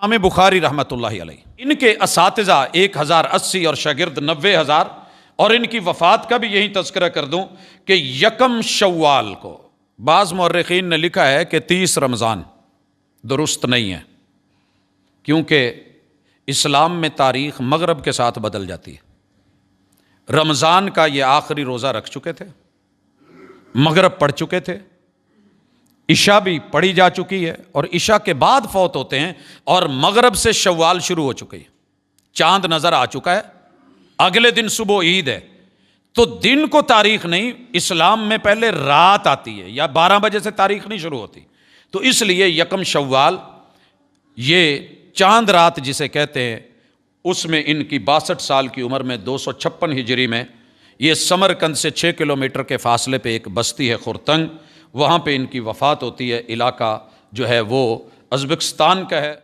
इमाम बुखारी रहमतुल्लाहि अलैह, इनके असातिज़ा 1080 और शागिर्द 90,000। और इनकी वफ़ात का भी यही तज़किरा कर दूं कि यकम शव्वाल को, बाज़ मुअर्रिख़ीन ने लिखा है कि 30 रमज़ान, दुरुस्त नहीं है, क्योंकि इस्लाम में तारीख़ मगरब के साथ बदल जाती है। रमज़ान का ये आखिरी रोज़ा रख चुके थे, मगरब पढ़ चुके थे, इशा भी पढ़ी जा चुकी है और इशा के बाद फौत होते हैं और मगरब से शव्वाल शुरू हो चुकी है, चांद नज़र आ चुका है, अगले दिन सुबह ईद है। तो दिन को तारीख नहीं, इस्लाम में पहले रात आती है, या 12 बजे से तारीख नहीं शुरू होती। तो इसलिए यकम शव्वाल, ये चांद रात जिसे कहते हैं, उसमें इनकी 62 साल की उम्र में 256 हिजरी में, ये समरकंद से 6 किलोमीटर के फासले पे एक बस्ती है खुरतंग, वहाँ पे इनकी वफ़ात होती है। इलाका जो है वो उज़्बेकिस्तान का है।